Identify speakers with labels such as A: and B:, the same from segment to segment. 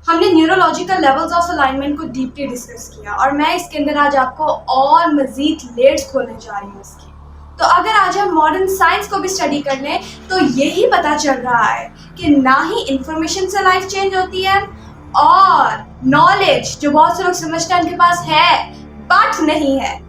A: हमने neurological levels of alignment को deeply discuss किया और मैं इसके अंदर आज आपको और मज़ीद लेयर्स खोलने जा रही हूँ इसकी। तो अगर आज हम मॉडर्न साइंस को भी स्टडी कर लें तो यही पता चल रहा है कि ना ही इंफॉर्मेशन से लाइफ चेंज होती है और नॉलेज जो बहुत से लोग समझते हैं उनके पास है बट नहीं है,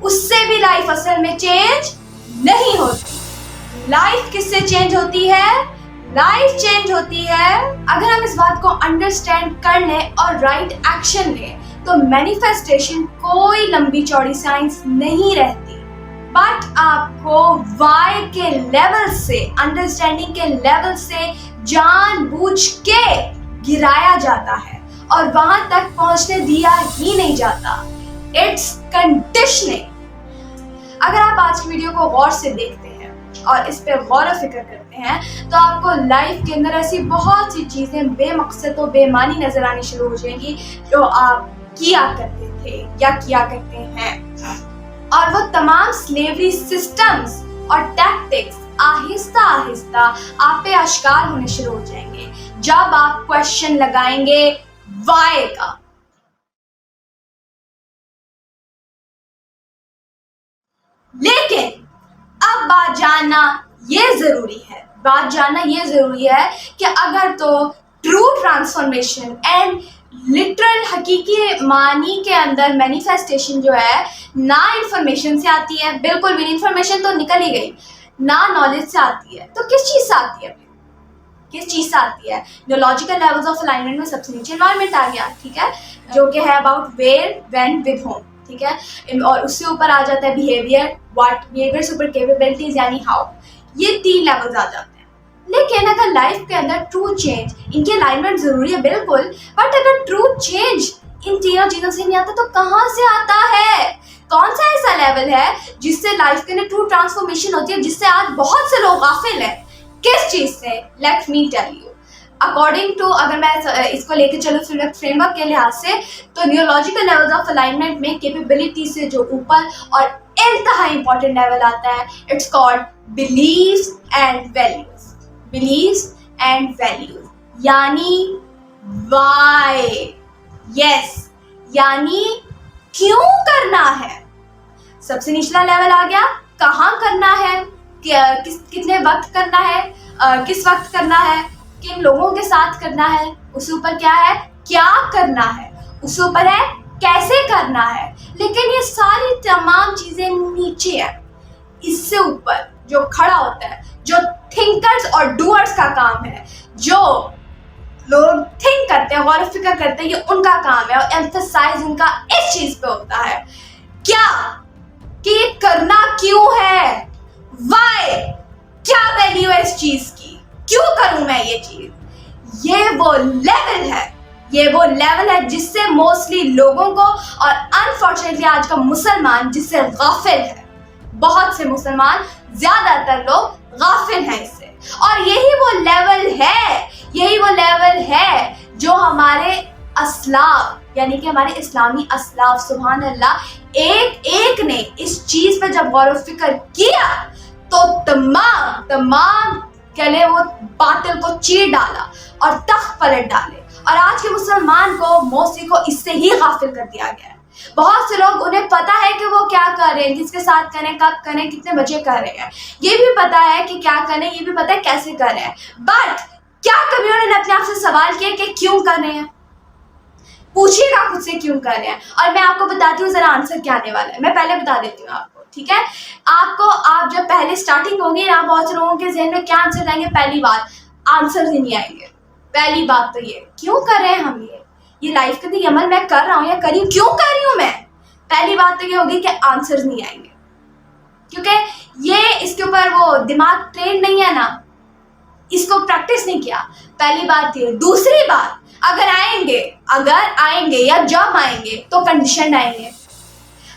A: उससे भी लाइफ असल में चेंज नहीं होती। लाइफ किससे चेंज होती है? लाइफ चेंज होती है अगर हम इस बात को अंडरस्टैंड कर लें और राइट एक्शन लें तो मैनिफेस्टेशन कोई लंबी चौड़ी साइंस नहीं रहती, बट आपको वाई के लेवल से, अंडरस्टैंडिंग के लेवल से जानबूझ के गिराया जाता है और वहां तक पहुंचने दिया ही नहीं जाता। It's conditioning. अगर आप आज की वीडियो को गौर से देखते हैं और इस पे गौर फिक्र करते हैं तो आपको लाइफ के अंदर ऐसी बहुत सी चीजें बेमकसद और बेमानी नजर आनी शुरू हो जाएंगी जो आप किया करते थे या किया करते हैं, और वो तमाम स्लेवरी सिस्टम्स और टैक्टिक्स आहिस्ता आहिस्ता आप पे आश्कार होने शुरू हो जाएंगे जब आप क्वेश्चन लगाएंगे वाई का। लेकिन अब बात जानना ये जरूरी है कि अगर तो ट्रू ट्रांसफॉर्मेशन एंड लिटरल हकीकी मानी के अंदर मैनिफेस्टेशन जो है ना इंफॉर्मेशन से आती है, बिल्कुल भी इंफॉर्मेशन तो निकल ही गई, ना नॉलेज से आती है, तो किस चीज से आती है? न्यूरोलॉजिकल लेवल्स ऑफ अलाइनमेंट में सबसे नीचे एनवायरनमेंट आ गया, ठीक है, जो कि है about where, when, with whom, ठीक है, और उससे ऊपर आ जाता है बिहेवियर, व्हाट, बिहेवियर से ऊपर कैपेबिलिटीज यानी हाउ। ये 3 लेवल्स आ जाते हैं। लेकिन अगर लाइफ के अंदर ट्रू चेंज, इनकी अलाइनमेंट जरूरी है बिल्कुल, बट अगर ट्रू चेंज इन तीनों चीजों से नहीं आता तो कहाँ से आता है? कौन सा ऐसा लेवल है जिससे लाइफ के अंदर ट्रू ट्रांसफॉर्मेशन होती है, जिससे आज बहुत से लोग गाफिल हैं? किस चीज से? Let me tell you. According to, अगर मैं इसको लेके चलूँ फ्रेमवर्क के लिहाज से, तो न्यूरोलॉजिकल लेवल्स ऑफ अलाइनमेंट में कैपेबिलिटी से जो ऊपर और इंतहा इंपॉर्टेंट लेवल आता है, it's called beliefs and values. Beliefs and values यानी व्हाई, यस, यानी क्यों करना है। सबसे निचला लेवल आ गया, कहाँ करना है, कितने वक्त करना है, किस वक्त करना है, किन लोगों के साथ करना है। उससे ऊपर क्या है? क्या करना है। उससे ऊपर है कैसे करना है। लेकिन ये सारी तमाम चीजें नीचे है। इससे ऊपर जो खड़ा होता है, जो थिंकर्स और डूअर्स का काम है, जो लोग थिंक करते हैं, गौर फिक्र करते हैं, ये उनका काम है और एम्फसाइज उनका इस चीज पे होता है, क्या, कि ये करना क्यों है, व्हाई, क्या वैल्यू है इस चीज की, क्यों करूं मैं ये चीज। ये वो लेवल है जिससे मोस्टली लोगों को, और अनफॉर्चुनेटली आज का मुसलमान जिससे गाफिल है, बहुत से मुसलमान, ज्यादातर लोग गाफिल हैं इससे। और यही वो लेवल है जो हमारे अस्लाफ, यानी कि हमारे इस्लामी अस्लाफ, सुभान अल्लाह, एक ने इस चीज पर जब गौर फिक्र किया तो तमाम कले वो बातिल को चीर डाला और तख्त पलट डाले। और आज के मुसलमान को, मोस्टली को, इससे ही गाफिल कर दिया गया है। बहुत से लोग, उन्हें पता है कि वो क्या कर रहे हैं, किसके साथ करें, कब करें, कितने बजे कर रहे हैं, ये भी पता है कि क्या करें, ये भी पता है कैसे कर रहे हैं, बट क्या कभी उन्होंने अपने आप से सवाल किया कि क्यों कर रहे हैं? पूछिएगा खुद से क्यों कर रहे हैं, और मैं आपको बताती हूँ जरा आंसर क्या आने वाला है। मैं पहले बता देती हूँ आपको, ठीक है। आप जब पहले स्टार्टिंग होगी ना, बहुत से लोगों के जहन में क्या आंसर आएंगे? पहली बात, आंसर ही नहीं आएंगे। पहली बात तो ये, क्यों कर रहे हैं हम ये लाइफ के लिए अमल मैं कर रहा हूँ या करी हूँ, क्यों कर रही हूँ मैं? पहली बात तो ये होगी कि आंसर नहीं आएंगे, क्योंकि ये इसके ऊपर वो दिमाग ट्रेन नहीं है ना, इसको प्रैक्टिस नहीं किया। पहली बात ये। दूसरी बात, अगर आएंगे या जब आएंगे तो कंडीशन आएंगे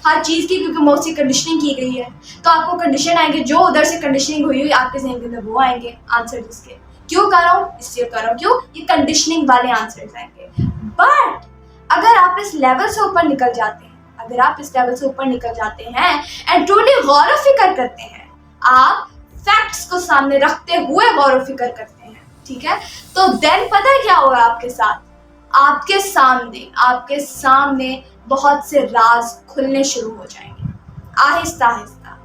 A: हर चीज की, क्योंकि मोस्टली कंडीशनिंग की गई है, तो आपको कंडीशन आएंगे, जो उधर से कंडीशनिंग हुई आपके जहन के अंदर वो आएंगे आंसर, जिसके क्यों कर रहा हूँ, इसलिए कर रहा हूँ, क्यों, ये कंडीशनिंग वाले आंसर्स आएंगे। बट अगर आप इस लेवल से ऊपर निकल जाते हैं, एंड ट्रूली गौर फिक्र करते हैं, आप फैक्ट्स को सामने रखते हुए गौर फिक्र करते हैं, ठीक है, तो देन पता है क्या होगा आपके साथ? आपके सामने बहुत से राज खुलने शुरू हो जाएंगे। आहिस्ता आहिस्ता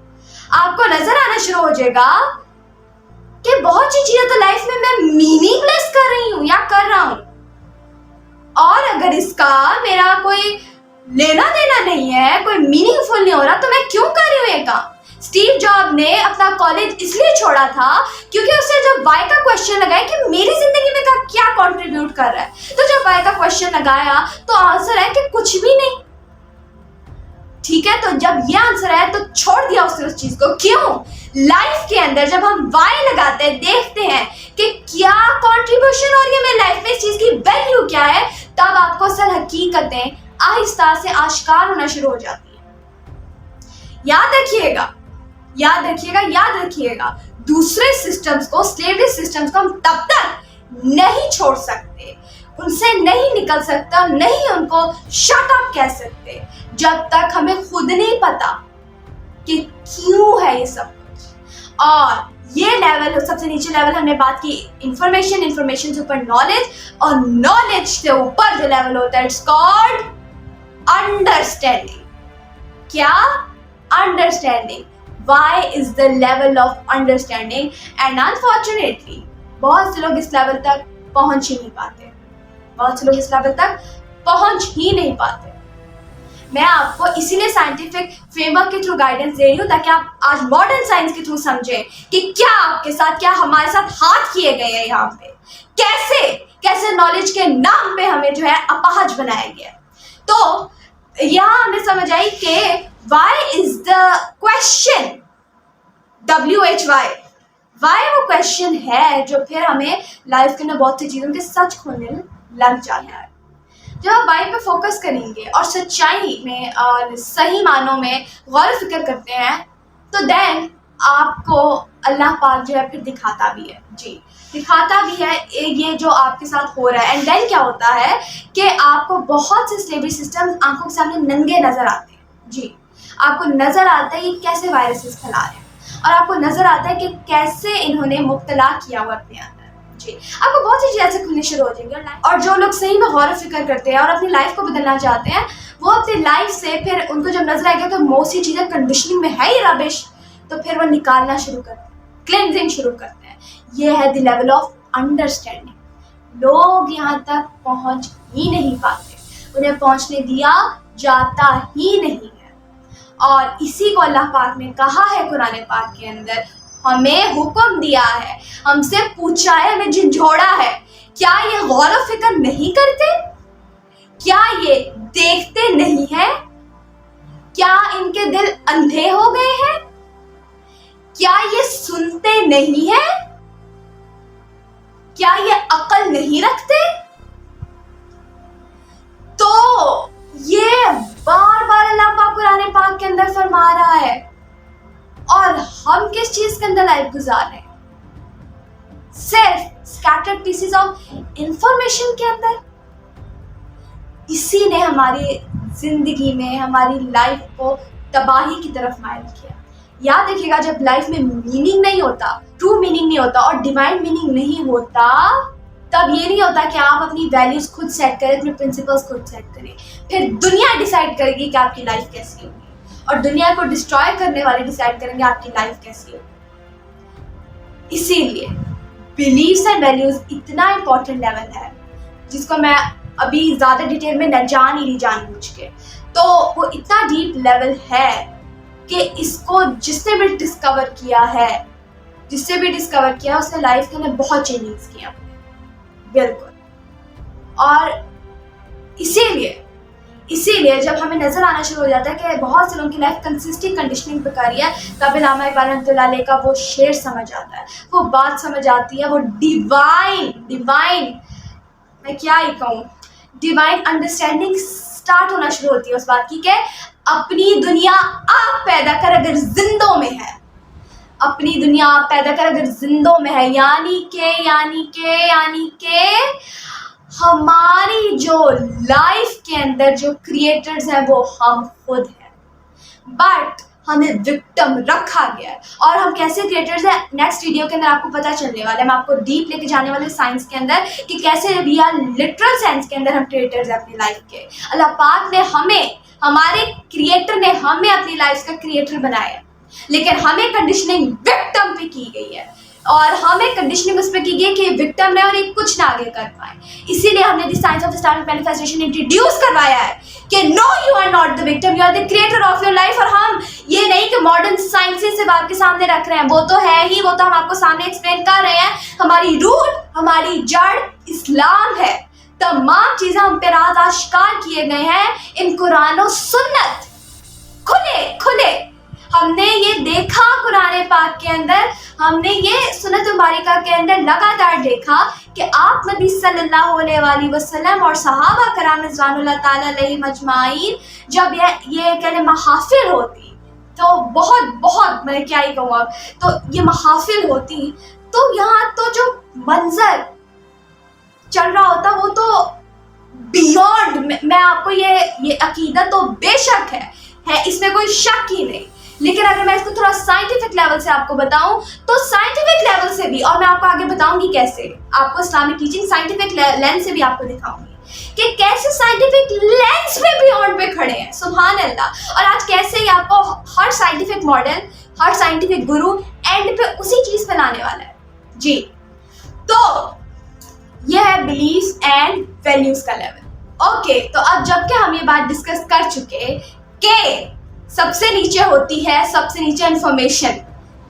A: आपको नजर आना शुरू हो जाएगा कि बहुत सी चीजें तो लाइफ में मैं मीनिंगलेस कर रही हूं या कर रहा हूं, और अगर इसका मेरा कोई लेना देना नहीं है, कोई मीनिंगफुल नहीं हो रहा, तो मैं क्यों कर रही हूँ ये काम। स्टीव जॉब ने अपना कॉलेज इसलिए छोड़ा था क्योंकि उसने जब वाई का क्वेश्चन लगाया कि मेरी जिंदगी में का क्या कंट्रीब्यूट कर रहा है, तो जब वाई का क्वेश्चन लगाया तो आंसर है कि कुछ भी नहीं। ठीक है, तो जब ये आंसर है तो छोड़ दिया उसने उस चीज को। क्यों? लाइफ के अंदर जब हम वाई लगाते हैं, देखते हैं कि क्या कंट्रीब्यूशन हो रही है मेरी लाइफ में, इस चीज की वैल्यू क्या है, तब आपको असल हकीकतें आहिस्ता से आश्कार होना शुरू हो जाती है। याद रखिएगा, याद रखिएगा, याद रखिएगा, दूसरे सिस्टम्स को, स्लेवरी सिस्टम्स को हम तब तक नहीं छोड़ सकते, उनसे नहीं निकल सकता, नहीं उनको शट अप कह सकते, जब तक हमें खुद नहीं पता कि क्यों है ये सब कुछ। और ये लेवल, सबसे नीचे लेवल हमने बात की इंफॉर्मेशन, इंफॉर्मेशन से ऊपर नॉलेज, और नॉलेज से ऊपर जो लेवल होता है इट्स कॉल्ड अंडरस्टैंडिंग। क्या? Understanding. Why is the level of understanding, and unfortunately बहुत से लोग इस लेवल तक पहुंच ही नहीं पाते, बहुत से लोग इस लेवल तक पहुंच ही नहीं पाते। मैं आपको इसीलिए साइंटिफिक फ्रेमवर्क के थ्रू गाइडेंस दे रही हूँ, ताकि आप आज मॉडर्न साइंस के थ्रू समझें कि क्या आपके साथ, क्या हमारे साथ हाथ किए गए हैं यहाँ पे, कैसे कैसे नॉलेज के नाम पे हमें जो है अपाहज बनाया गया। तो यहाँ हमें समझ आई कि why is the question, WHY, why वो क्वेश्चन है जो फिर हमें लाइफ के अंदर बहुत सी चीज़ों के सच खोलने लग जाता है। जब आप वाई पे फोकस करेंगे और सच्चाई में और सही मानों में गौर फिक्र करते हैं, तो देन आपको अल्लाह पाक जो है फिर दिखाता भी है, जी दिखाता भी है ये जो आपके साथ हो रहा है। एंड देन क्या होता है कि आपको बहुत से स्लेवरी सिस्टम आंखों के सामने नंगे नजर आते हैं। जी, आपको नजर आता है कि कैसे वायरसेस फैला रहे हैं, और आपको नजर आता है कि कैसे इन्होंने मुब्तला किया हुआ अपने अंदर। जी, आपको बहुत सी चीज़ें ऐसे खुलनी शुरू हो जाएंगी। और जो लोग सही में गौर फिक्र करते हैं और अपनी लाइफ को बदलना चाहते हैं, वो अपनी लाइफ से फिर उनको जब नजर आएगा कि बहुत सी चीज़ें कंडीशनिंग में है ही रबिश, तो फिर वो निकालना शुरू करते हैं, क्लेंजिंग शुरू करते हैं। ये है द लेवल ऑफ अंडरस्टैंडिंग। लोग यहाँ तक पहुँच ही नहीं पाते, उन्हें पहुँचने दिया जाता ही नहीं है। और इसी को अल्लाह पाक ने कहा है कुरान पाक के अंदर, हमें हुक्म दिया है, हमसे पूछा है, हमें झिझोड़ा है, क्या ये गौर व फिक्र नहीं करते? क्या ये देखते नहीं है? क्या इनके दिल अंधे हो गए हैं? क्या ये सुनते नहीं है? क्या ये अक्ल नहीं रखते? तो ये बार बार अल्लाह पाक कुरान पाक के अंदर फरमा रहा है, और हम किस चीज के अंदर लाइफ गुजार रहे हैं? सिर्फ स्कैटर्ड पीसेस ऑफ इंफॉर्मेशन के अंदर। इसी ने हमारी जिंदगी में, हमारी लाइफ को तबाही की तरफ माइल किया। याद रखिएगा, जब लाइफ में मीनिंग नहीं होता, ट्रू मीनिंग नहीं होता और डिवाइन मीनिंग नहीं होता, तब ये नहीं होता कि आप अपनी वैल्यूज खुद सेट करें, अपने प्रिंसिपल्स खुद सेट करें। फिर दुनिया डिसाइड करेगी कि आपकी लाइफ कैसी होगी, और दुनिया को डिस्ट्रॉय करने वाले डिसाइड करेंगे आपकी लाइफ कैसी होगी। इसीलिए बिलीव्स एंड वैल्यूज इतना इंपॉर्टेंट लेवल है, जिसको मैं अभी ज़्यादा डिटेल में न जान ही नहीं जानबूझ के, तो वो इतना डीप लेवल है कि इसको जिसने भी डिस्कवर किया है, उसने लाइफ के अंदर बहुत चेंजेस किए अपने, बिल्कुल। और इसीलिए जब हमें नजर आना शुरू हो जाता है कि बहुत से लोगों की लाइफ कंसिस्टेंट कंडीशनिंग पे कर रही है, तब इल्लामा इकबाल रहमतुल्लाह अलैह का वो शेर समझ आता है, वो बात समझ आती है, वो डिवाइन मैं क्या ही कहूँ, डिवाइन अंडरस्टैंडिंग स्टार्ट होना शुरू होती है उस बात की कि अपनी दुनिया आप पैदा कर अगर जिंदों में है, अपनी दुनिया आप पैदा कर अगर जिंदों में है, यानी के हमारी जो लाइफ के अंदर जो क्रिएटर्स हैं वो हम खुद हैं। बट हमें विक्टिम रखा गया है। और हम कैसे क्रिएटर्स हैं, नेक्स्ट वीडियो के अंदर आपको पता चलने वाला है। मैं आपको डीप लेके जाने वाले साइंस के अंदर कि कैसे वी आर लिटरल सेंस के अंदर हम क्रिएटर्स हैं अपनी लाइफ के। अल्लाह पाक ने हमें, हमारे क्रिएटर ने हमें अपनी लाइफ का क्रिएटर बनाया, लेकिन हमें कंडीशनिंग विक्टिम पे की गई है और हमें कंडीशनिंग उस पर की गई कि विक्टिम है और ये कुछ ना आगे कर पाए। इसीलिए हमने the science of the star manifestation introduce करवाया है कि no, you are not the victim, you are the creator of your life. और हम ये नहीं कि मॉडर्न साइंसेस से आपके सामने रख रहे हैं, वो तो है ही, वो तो हम आपको सामने एक्सप्लेन कर रहे हैं। हमारी रूट, हमारी जड़ इस्लाम है। तमाम चीजें हम पे राज आश्कार किए गए हैं इन कुरान और सुन्नत, खुले खुले हमने ये देखा कुरान पाक के अंदर, हमने ये सुन्नत मुबारका के अंदर लगातार देखा कि आप नबी सल्लल्लाहु अलैहि वसल्लम और सहाबा कराम रिज़वानुल्लाह ताला अलैहिम अजमाइन जब ये कहने महाफिल होती, तो बहुत मैं क्या ही कहूँ अब, तो ये महाफिल होती तो यहाँ तो जो मंजर चल रहा होता वो तो बियॉन्ड, मैं आपको ये अकीदत तो बेशक है, इसमें कोई शक ही नहीं। लेकिन अगर मैं इसको थोड़ा साइंटिफिक लेवल से आपको बताऊं तो साइंटिफिक लेवल से भी, और मैं आपको आगे बताऊंगी कैसे, आपको इस्लामिक टीचिंग साइंटिफिक लेंस से भी आपको दिखाऊंगी कि कैसे साइंटिफिक लेंस में बियॉन्ड पे खड़े हैं, सुभान अल्लाह। और आज कैसे ही आपको हर scientific model, her scientific Guru and पे उसी चीज पे लाने वाला है जी। तो यह है बिलीव्स एंड वैल्यूज का लेवल। ओके, तो अब जबकि हम ये बात डिस्कस कर चुके कि सबसे नीचे होती है, सबसे नीचे इंफॉर्मेशन,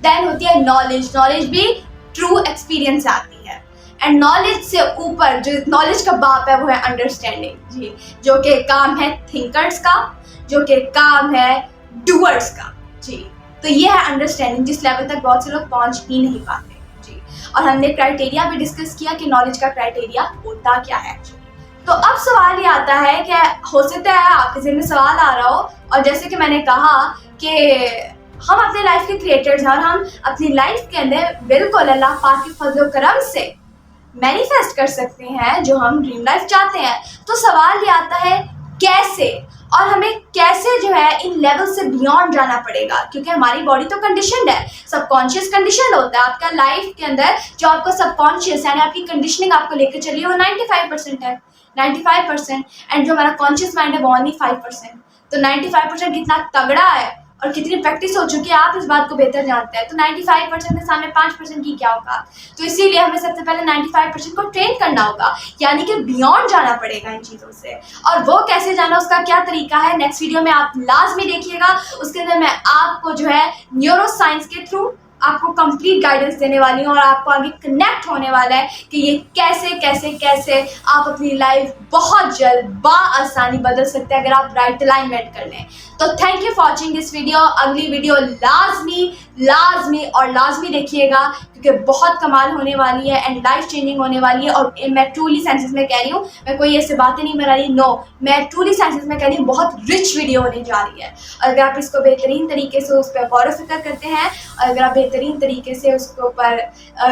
A: देन होती है नॉलेज, नॉलेज भी ट्रू एक्सपीरियंस आती है, एंड नॉलेज से ऊपर जो नॉलेज का बाप है वो है अंडरस्टैंडिंग जी, जो कि काम है थिंकर्स का, जो कि काम है डूअर्स का जी। तो ये है अंडरस्टैंडिंग, जिस लेवल तक बहुत से लोग पहुंच ही नहीं पाते जी। और हमने क्राइटेरिया भी डिस्कस किया कि नॉलेज का क्राइटेरिया होता क्या है एक्चुअली। तो अब सवाल ये आता है कि हो सकता है आपके ज़हन में सवाल आ रहा हो, और जैसे कि मैंने कहा कि हम अपने लाइफ के क्रिएटर्स हैं और हम अपनी लाइफ के अंदर बिल्कुल अल्लाह पाक के फजल करम से मैनिफेस्ट कर सकते हैं जो हम ड्रीम लाइफ चाहते हैं। तो सवाल ये आता है कैसे, और हमें कैसे जो है इन लेवल से बियॉन्ड जाना पड़ेगा, क्योंकि हमारी बॉडी तो कंडीशनड है, सबकॉन्शियस कंडीशन होता है आपका लाइफ के अंदर। जो आपका सबकॉन्शियस यानी आपकी कंडीशनिंग आपको लेकर चलिए वो 95% है, 95%, एंड जो हमारा कॉन्शियस माइंड है वो ओनली 5%। तो 95% कितना तगड़ा है और कितनी प्रैक्टिस हो चुकी है आप इस बात को बेहतर जानते हैं। तो 95% के सामने 5% की क्या होगा। तो इसीलिए हमें सबसे पहले 95% को ट्रेन करना होगा, यानी कि बियॉन्ड जाना पड़ेगा इन चीज़ों से। और वो कैसे जाना, उसका क्या तरीका है, नेक्स्ट वीडियो में आप लाजमी देखिएगा। उसके अंदर मैं आपको जो है न्यूरो साइंस के थ्रू आपको कंप्लीट गाइडेंस देने वाली हूँ और आपको आगे कनेक्ट होने वाला है कि ये कैसे कैसे कैसे आप अपनी लाइफ बहुत जल्द बाआसानी बदल सकते हैं अगर आप राइट अलाइनमेंट कर लें। तो thank you for watching this video. अगली वीडियो लाजमी देखिएगा क्योंकि बहुत कमाल होने वाली है एंड लाइफ चेंजिंग होने वाली है। और मैं ट्रूली सेंसेस में कह रही हूँ, मैं कोई ऐसे बातें नहीं बना रही, नो, मैं ट्रूली सेंसेस में कह रही हूँ बहुत रिच वीडियो होने जा रही है। और अगर आप इसको बेहतरीन तरीके से उस पर गौर फिक्र करते हैं और अगर आप बेहतरीन तरीके से उसके ऊपर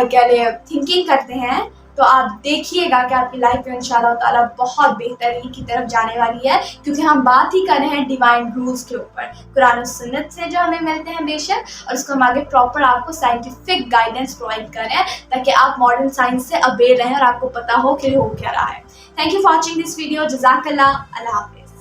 A: क्या थिंकिंग करते हैं तो आप देखिएगा कि आपकी लाइफ में इंशाल्लाह ताला बहुत बेहतरीन की तरफ जाने वाली है, क्योंकि हम बात ही कर रहे हैं डिवाइन रूल्स के ऊपर, कुरान और सुन्नत से जो हमें मिलते हैं बेशक, और उसको हम आगे प्रॉपर आपको साइंटिफिक गाइडेंस प्रोवाइड कर रहे हैं ताकि आप मॉडर्न साइंस से अवेयर रहें और आपको पता हो कि हो क्या रहा है। Thank you for watching this video. जज़ाकल्लाह। अल्लाह हाफ़िज़।